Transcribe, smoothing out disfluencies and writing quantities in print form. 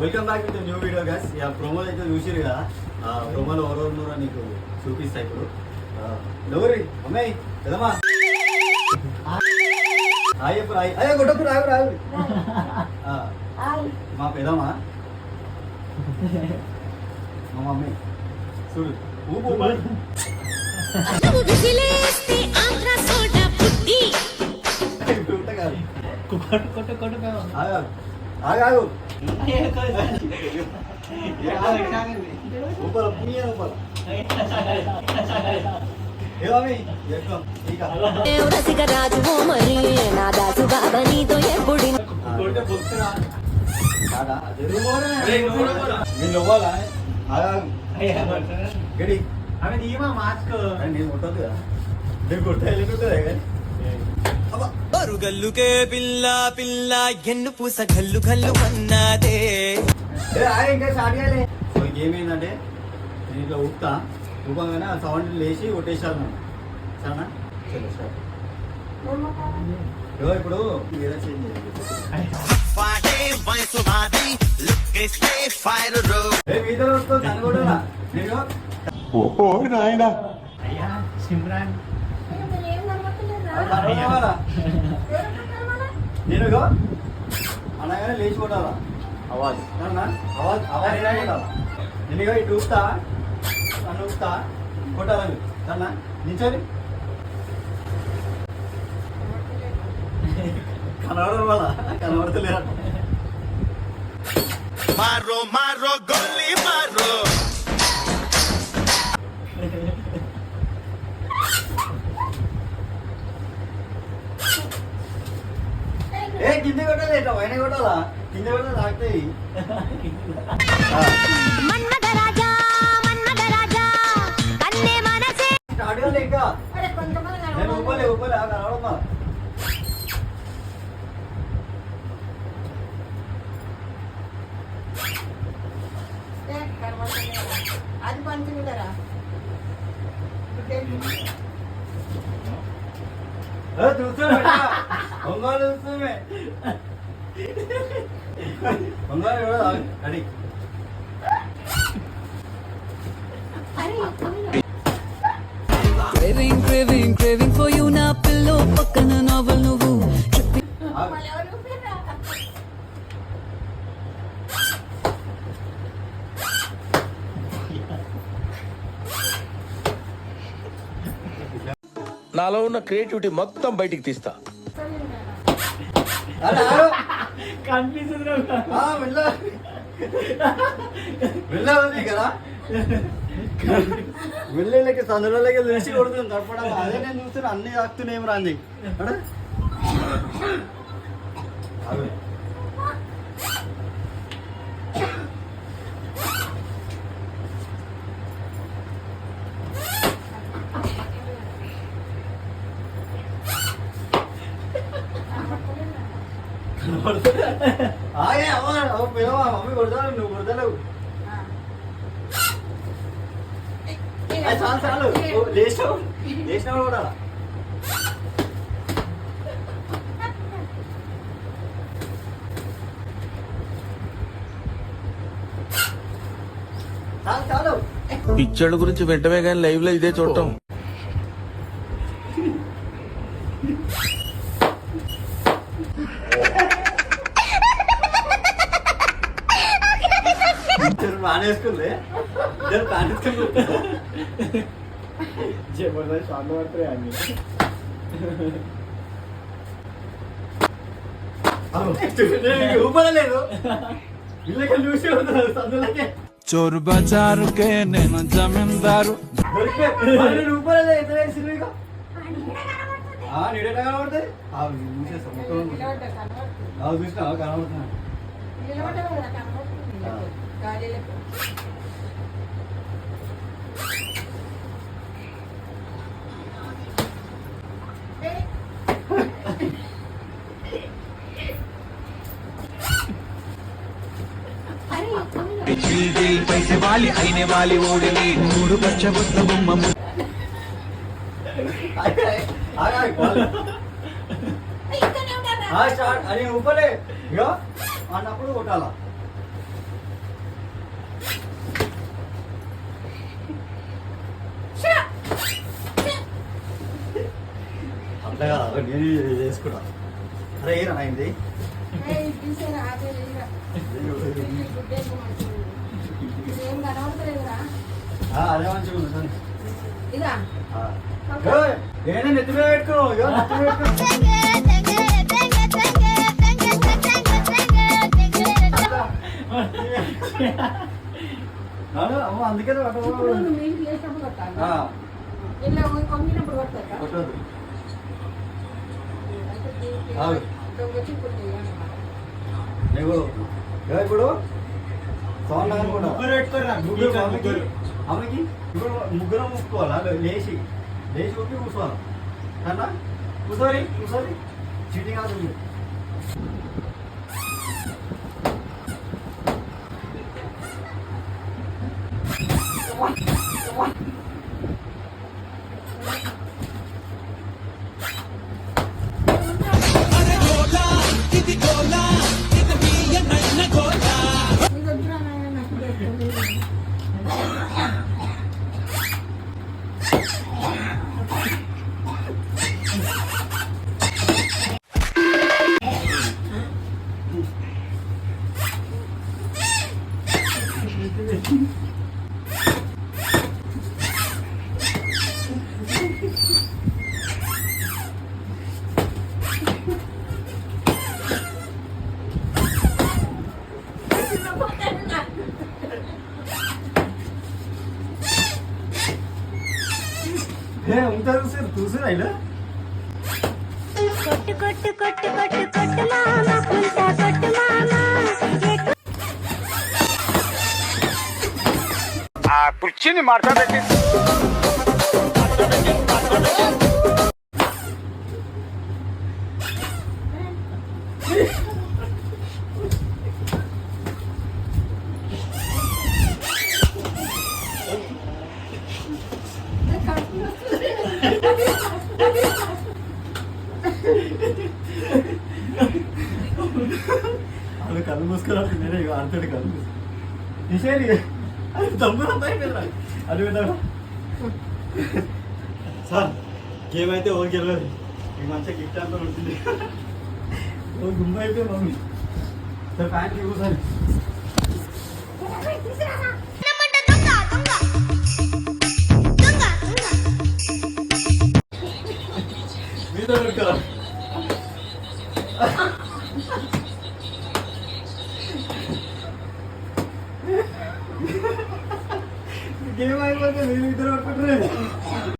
Welcome back with new video guys. ఇక ప్రోమోలు అయితే చూసిరు కదా, ప్రోమోలు ఎవరెవరు ఉన్నారో నీకు చూపిస్తా ఇప్పుడు. ఎవరి అమ్మాయి పెదమ్మా హాయ్ చెప్పు. హాయ్ అయ్యో కొట్టకు, రాగు రాగు. మా పెదమ్మా మా మమ్మీ చూడు ఊపు ఆగాగు గడి నేను కొట్టదు కదా, నేను కొట్టా వెళ్ళింటుందా కానీ బరుగల్లుకే పిల్ల పిల్ల ఎన్ను పూస గల్లు గల్లు అన్నదే. సో ఏమైందంటే నేను ఇట్లా ఊపుతా, ఊపంగానే ఆ సౌండ్ లేచి కొట్టేసాను మనం. సరేనా? చలో స్టార్ట్. ఇప్పుడు వేరే చేంజ్ మీతో వస్తుంది అని కూడా నేను నేను అనగానే లేచి కొట్టాలా అవాజ్ అవాజ్ అవాజ్ కొట్టాలా. నేను ఇటు ఊపుతా, నన్ను ఊపుతా కొట్టాలని సరేనా? నించోని కనబడరు వాళ్ళ కనబడతలేరు. మారో మారో గోలీ మారో. ఏ కింద కొట్టాలి, ఇట్లా పైన కొట్టాలా? కింద కొట్టాలి తాకుతాయి. స్టార్ట్ కాలే ఇంకా, నేను ఊపలే ఊపలే కనబడమ్మా. అది పంచుకుంటారా? చూస్తున్నా ఒంగోలు చూస్తుమే ఒంగోలు అడి Craving, craving, craving for you నా పిల్లో పక్కన నవ్వలు నువ్వు. నాలో ఉన్న క్రియేటివిటీ మొత్తం బయటికి తీస్తా. వెళ్ళి కదా, వెళ్ళకి సందులోకి తెలిసి కొడుతుంది కనపడాలి. అదే నేను చూస్తున్నా అన్ని తాకుతున్నాయి ఏమి రాంది. ఆగే అవ్వ పిలవా మమ్మీ కొడతాను, నువ్వు కొడతావు. చాలు చాలు లేచినావు, లేచినావు కూడా చాలు చాలు. పిచ్చోళ్ళ గురించి వెంటనే కానీ లైవ్ లో ఇదే చూడటం. మానేసుకుంది జబర్దస్త్ షాట్ పడతాయి అన్ని. ఊపలేదు వీళ్ళకి చూసి అందులోకే చోరు బజారుకే నేను జమీందారు. ఊపలేదు సినిమా నీడేట కనబడతాయి. చూసినా కనబడుతున్నా. पैसे वाली आईने वाली ओढ़नी मूड बच्चा बुद्ध बुम्मा స్టార్ట్ అని ఊపలే ఇక అన్నప్పుడు కొట్టాలా. అట్లా కాదు నేను చేసుకుంటా. అరే ఏరా అయింది ఏయ్, తీసేరా, ఆపే, లేదురా. గుడ్డే మంచిగా ఉంది. ఇదేం కనబడతలేదురా. అదే మంచిగా ఉంది సార్. ఇదా ఏనే నెత్తి మీద పెట్టుకున్నావు ఇగో నెత్తి మీద పెట్టుకున్నావు. అమ్మ అందుకే ఇప్పుడు నువ్వు నీళ్ళు చేసినప్పుడు కొట్టాలా? ఇలా కొంగినప్పుడు కొడతారా? కొట్టదు. అయితే దీనికి ఆగు. దొంగచి ఇప్పుడు చేయాలన్నమాట. నీకు ఇగో ఇప్పుడు సౌండ్ కూడా ఆమెకి ఇప్పుడు ముగ్గురం ముక్కోవాలా లేచి ఒప్పి కూర్చోవాలి అన్నా కూర్చోరి చీటింగ్ అవుతుంది. ఇది వద్దురా నాయనా, నాకు దొరుకుతుంది. ఉంటారు సార్ చూసారా ఇలా కొట్టు కొట్టు కొట్టు కొట్టు కొట్టు మామ కుంట కొట్టు మామ ఆ కుర్చీని మార్చబెట్టి వాళ్ళు కళ్ళు మూసుకున్నట్టు నేనే అంతటి కళ్ళు మూసుకు తీసేది అది తమ్ముడు అయిపోయిందిరా అది విన్నారా సార్ గేమ్ అయితే ఓకే వెళ్ళదు ఈ మంచిగా గిఫ్ట్ అంతా ఉంటుంది ఓ గుమ్మ అయిపోయి మమ్మీ సార్ ప్యాంట్ ఇవ్వసారి మీద పెట్టుకోరా గేమ్ అయిపోతే మీరు ఇద్దరు పట్టుకుంటారు